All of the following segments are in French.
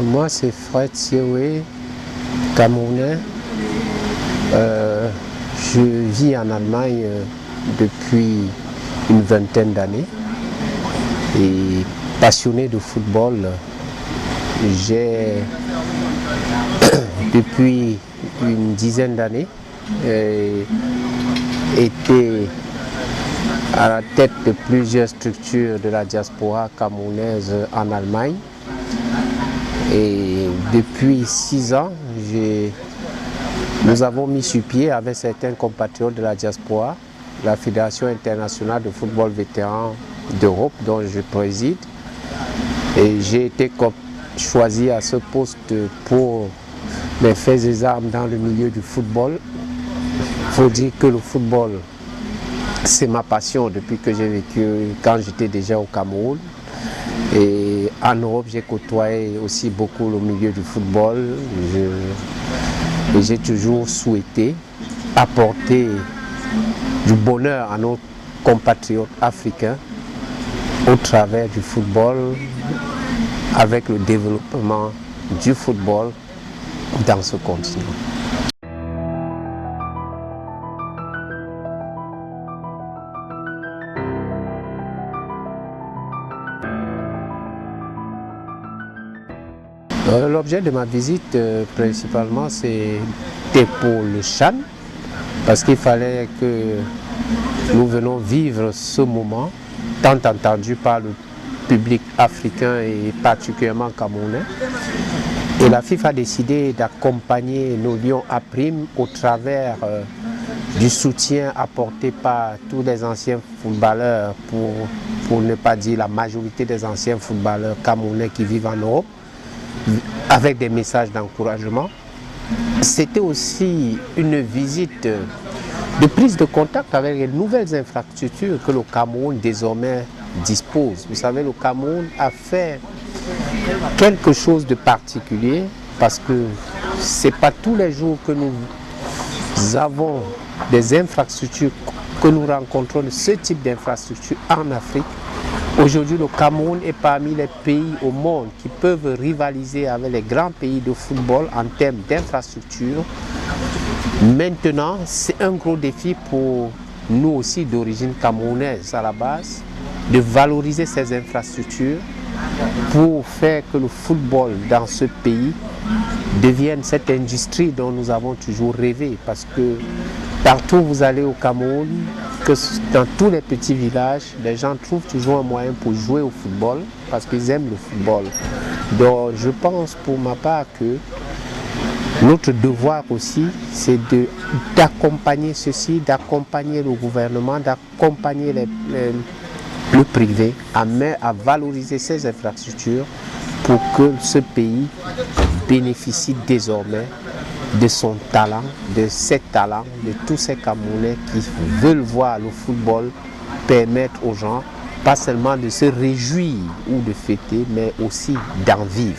Moi, c'est Fred Sioué, Camerounais. Je vis en Allemagne depuis une vingtaine d'années et passionné de football. J'ai depuis une dizaine d'années été à la tête de plusieurs structures de la diaspora camerounaise en Allemagne. Et depuis 6 ans, nous avons mis sur pied avec certains compatriotes de la diaspora la Fédération internationale de football vétéran d'Europe dont je préside. Et j'ai été choisi à ce poste pour mes faits et armes dans le milieu du football. Il faut dire que le football, c'est ma passion depuis que j'ai vécu, quand j'étais déjà au Cameroun. Et en Europe, j'ai côtoyé aussi beaucoup le milieu du football. Et j'ai toujours souhaité apporter du bonheur à nos compatriotes africains au travers du football, avec le développement du football dans ce continent. L'objet de ma visite principalement c'était pour le CHAN, parce qu'il fallait que nous venons vivre ce moment tant entendu par le public africain et particulièrement camerounais. Et la FIFA a décidé d'accompagner nos Lions à prime au travers du soutien apporté par tous les anciens footballeurs, pour ne pas dire la majorité des anciens footballeurs camerounais qui vivent en Europe, avec des messages d'encouragement. C'était aussi une visite de prise de contact avec les nouvelles infrastructures que le Cameroun désormais dispose. Vous savez, le Cameroun a fait quelque chose de particulier, parce que ce n'est pas tous les jours que nous avons des infrastructures, que nous rencontrons ce type d'infrastructures en Afrique. Aujourd'hui, le Cameroun est parmi les pays au monde qui peuvent rivaliser avec les grands pays de football en termes d'infrastructures. Maintenant, c'est un gros défi pour nous aussi d'origine camerounaise à la base, de valoriser ces infrastructures pour faire que le football dans ce pays devienne cette industrie dont nous avons toujours rêvé. Parce que partout où vous allez au Cameroun, que dans tous les petits villages, les gens trouvent toujours un moyen pour jouer au football parce qu'ils aiment le football. Donc je pense pour ma part que notre devoir aussi, c'est d'accompagner ceci, d'accompagner le gouvernement, d'accompagner le privé à valoriser ces infrastructures pour que ce pays bénéficie désormais de son talent, de ses talents, de tous ces Camerounais qui veulent voir le football permettre aux gens pas seulement de se réjouir ou de fêter, mais aussi d'en vivre.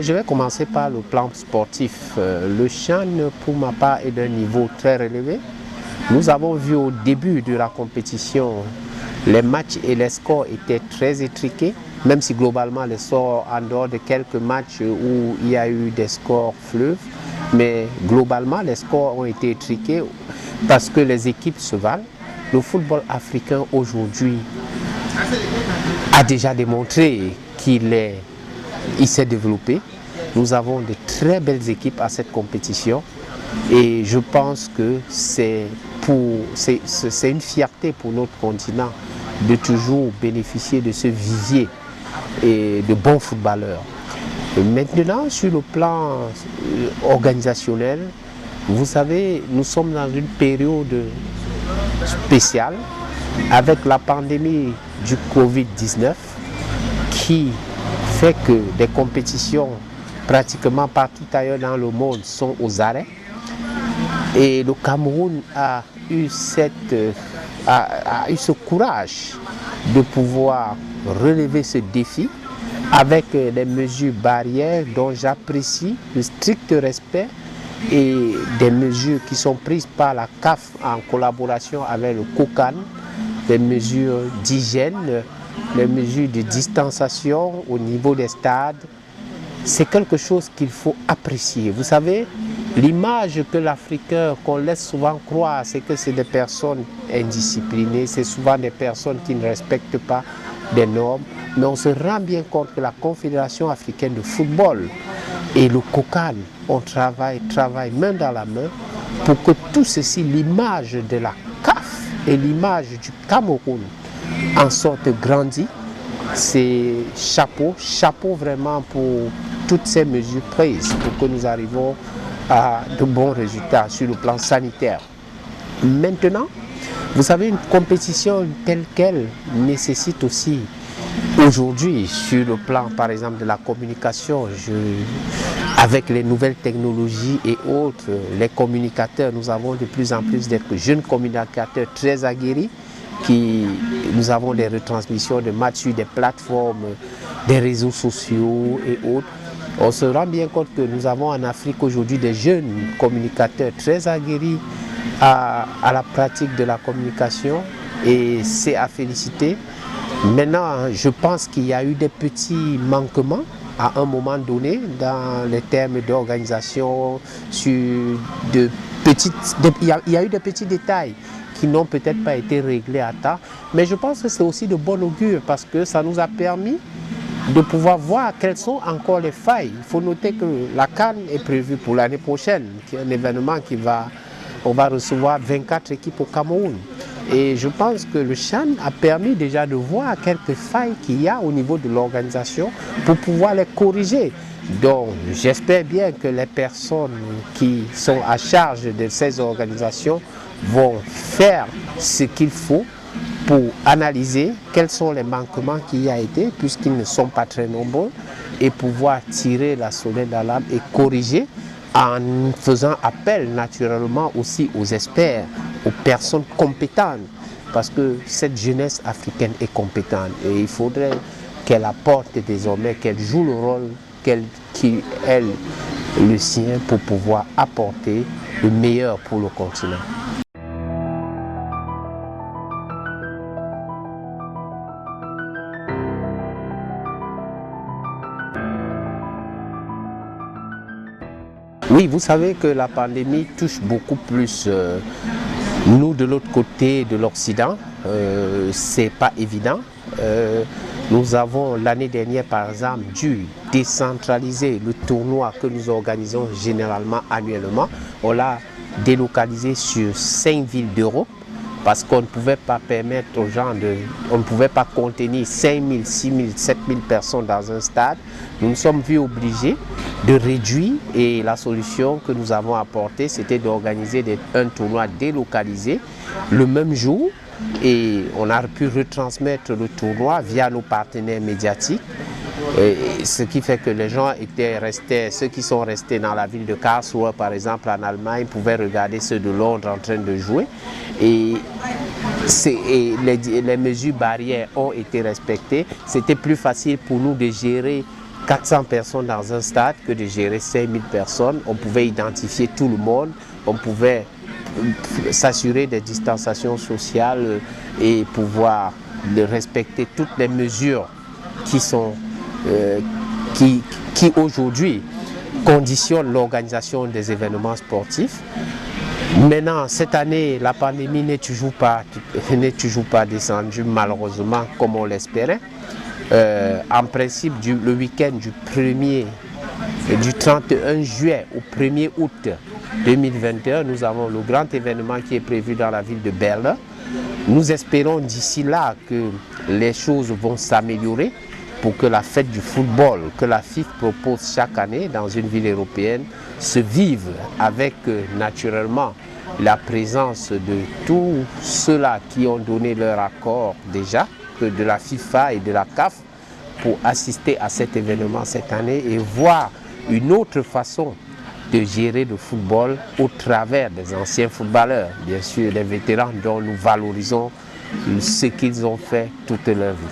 Je vais commencer par le plan sportif. Le CHAN, pour ma part, est d'un niveau très relevé. Nous avons vu au début de la compétition, les matchs et les scores étaient très étriqués, même si globalement les scores, en dehors de quelques matchs où il y a eu des scores fleuves, mais globalement les scores ont été étriqués parce que les équipes se valent. Le football africain aujourd'hui a déjà démontré qu'il s'est développé. Nous avons de très belles équipes à cette compétition et je pense que c'est une fierté pour notre continent de toujours bénéficier de ce vivier et de bons footballeurs. Et maintenant, sur le plan organisationnel, vous savez, nous sommes dans une période spéciale avec la pandémie du Covid-19 qui fait que des compétitions pratiquement partout ailleurs dans le monde sont aux arrêts. Et le Cameroun a eu ce courage de pouvoir relever ce défi avec des mesures barrières dont j'apprécie le strict respect et des mesures qui sont prises par la CAF en collaboration avec le COCAN, des mesures d'hygiène, des mesures de distanciation au niveau des stades, c'est quelque chose qu'il faut apprécier. Vous savez, l'image que l'Africain, qu'on laisse souvent croire, c'est que c'est des personnes indisciplinées, c'est souvent des personnes qui ne respectent pas des normes, mais on se rend bien compte que la Confédération africaine de football et le COCAN, on travaille main dans la main pour que tout ceci, l'image de la CAF et l'image du Cameroun en sorte grandie. C'est chapeau vraiment pour toutes ces mesures prises pour que nous arrivions à de bons résultats sur le plan sanitaire. Maintenant, vous savez, une compétition telle qu'elle nécessite aussi aujourd'hui, sur le plan par exemple de la communication, avec les nouvelles technologies et autres, les communicateurs, nous avons de plus en plus de jeunes communicateurs très aguerris. Nous avons des retransmissions de matchs sur des plateformes, des réseaux sociaux et autres. On se rend bien compte que nous avons en Afrique aujourd'hui des jeunes communicateurs très aguerris à la pratique de la communication et c'est à féliciter. Maintenant, je pense qu'il y a eu des petits manquements à un moment donné dans les termes d'organisation, il y a eu des petits détails qui n'ont peut-être pas été réglés à temps, mais je pense que c'est aussi de bon augure parce que ça nous a permis de pouvoir voir quelles sont encore les failles. Il faut noter que la CAN est prévue pour l'année prochaine, qui est un événement on va recevoir 24 équipes au Cameroun. Et je pense que le CHAN a permis déjà de voir quelques failles qu'il y a au niveau de l'organisation pour pouvoir les corriger. Donc j'espère bien que les personnes qui sont à charge de ces organisations vont faire ce qu'il faut pour analyser quels sont les manquements qu'il y a été, puisqu'ils ne sont pas très nombreux, et pouvoir tirer la sonnette d'alarme et corriger en faisant appel naturellement aussi aux experts, aux personnes compétentes, parce que cette jeunesse africaine est compétente et il faudrait qu'elle apporte désormais, qu'elle joue le rôle le sien pour pouvoir apporter le meilleur pour le continent. Oui, vous savez que la pandémie touche beaucoup plus nous de l'autre côté de l'Occident. C'est pas évident. Nous avons l'année dernière par exemple dû décentraliser le tournoi que nous organisons généralement annuellement. On l'a délocalisé sur 5 villes d'Europe parce qu'on ne pouvait pas permettre aux gens on ne pouvait pas contenir 5 000, 6 000, 7 000 personnes dans un stade. Nous nous sommes vus obligés de réduire et la solution que nous avons apportée, c'était d'organiser un tournoi délocalisé le même jour et on a pu retransmettre le tournoi via nos partenaires médiatiques. Ce qui fait que les gens ceux qui sont restés dans la ville de Karlsruhe par exemple en Allemagne pouvaient regarder ceux de Londres en train de jouer et les mesures barrières ont été respectées. C'était plus facile pour nous de gérer 400 personnes dans un stade que de gérer 5000 personnes. On pouvait identifier tout le monde, on pouvait s'assurer des distanciations sociales et pouvoir respecter toutes les mesures qui aujourd'hui conditionnent l'organisation des événements sportifs. Maintenant, cette année, la pandémie n'est toujours pas descendue malheureusement comme on l'espérait. En principe, le week-end du 31 juillet au 1er août 2021, nous avons le grand événement qui est prévu dans la ville de Berlin. Nous espérons d'ici là que les choses vont s'améliorer pour que la fête du football que la FIFA propose chaque année dans une ville européenne se vive avec naturellement la présence de tous ceux-là qui ont donné leur accord déjà, de la FIFA et de la CAF, pour assister à cet événement cette année et voir une autre façon de gérer le football au travers des anciens footballeurs, bien sûr des vétérans dont nous valorisons ce qu'ils ont fait toute leur vie.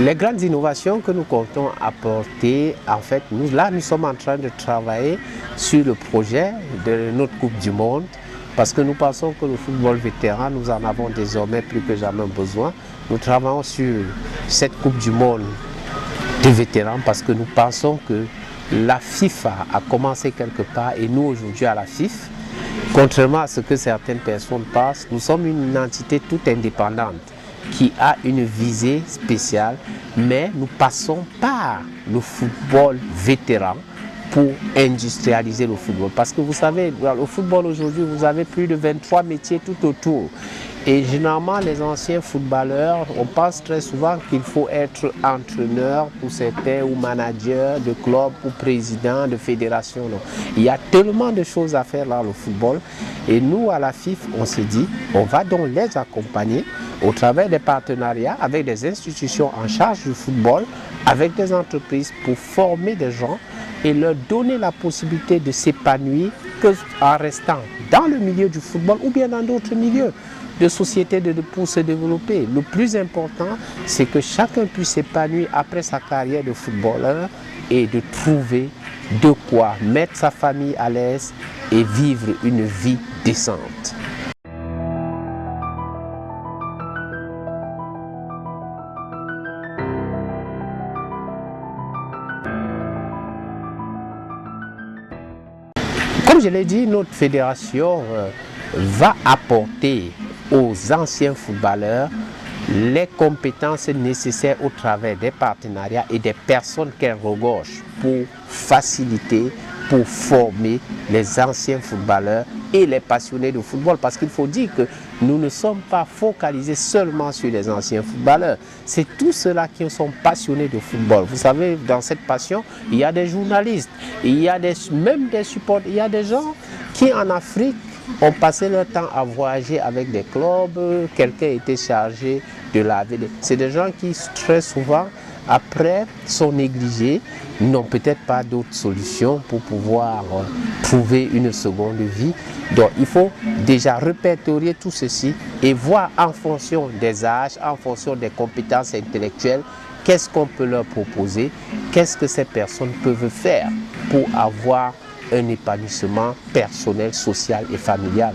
Les grandes innovations que nous comptons apporter, en fait, nous sommes en train de travailler sur le projet de notre Coupe du Monde parce que nous pensons que le football vétéran, nous en avons désormais plus que jamais besoin. Nous travaillons sur cette Coupe du Monde des vétérans parce que nous pensons que la FIFA a commencé quelque part et nous aujourd'hui à la FIFA, contrairement à ce que certaines personnes pensent, nous sommes une entité toute indépendante qui a une visée spéciale, mais nous passons par le football vétéran pour industrialiser le football. Parce que vous savez, dans le football aujourd'hui, vous avez plus de 23 métiers tout autour. Et généralement, les anciens footballeurs, on pense très souvent qu'il faut être entraîneur pour certains ou manager de club ou président de fédération. Non. Il y a tellement de choses à faire dans le football. Et nous, à la FIFA, on s'est dit, on va donc les accompagner au travers des partenariats avec des institutions en charge du football, avec des entreprises pour former des gens et leur donner la possibilité de s'épanouir en restant dans le milieu du football ou bien dans d'autres milieux de société pour se développer. Le plus important, c'est que chacun puisse s'épanouir après sa carrière de footballeur et de trouver de quoi mettre sa famille à l'aise et vivre une vie décente. Comme je l'ai dit, notre fédération va apporter aux anciens footballeurs les compétences nécessaires au travers des partenariats et des personnes qu'elle regorge pour faciliter, pour former les anciens footballeurs et les passionnés de football. Parce qu'il faut dire que nous ne sommes pas focalisés seulement sur les anciens footballeurs. C'est tous ceux-là qui sont passionnés de football. Vous savez, dans cette passion, il y a des journalistes, il y a même des supporters, il y a des gens qui en Afrique ont passé leur temps à voyager avec des clubs, quelqu'un était chargé de laver. C'est des gens qui très souvent, après, sont négligés, n'ont peut-être pas d'autres solutions pour pouvoir trouver une seconde vie. Donc il faut déjà répertorier tout ceci et voir en fonction des âges, en fonction des compétences intellectuelles, qu'est-ce qu'on peut leur proposer, qu'est-ce que ces personnes peuvent faire pour avoir un épanouissement personnel, social et familial.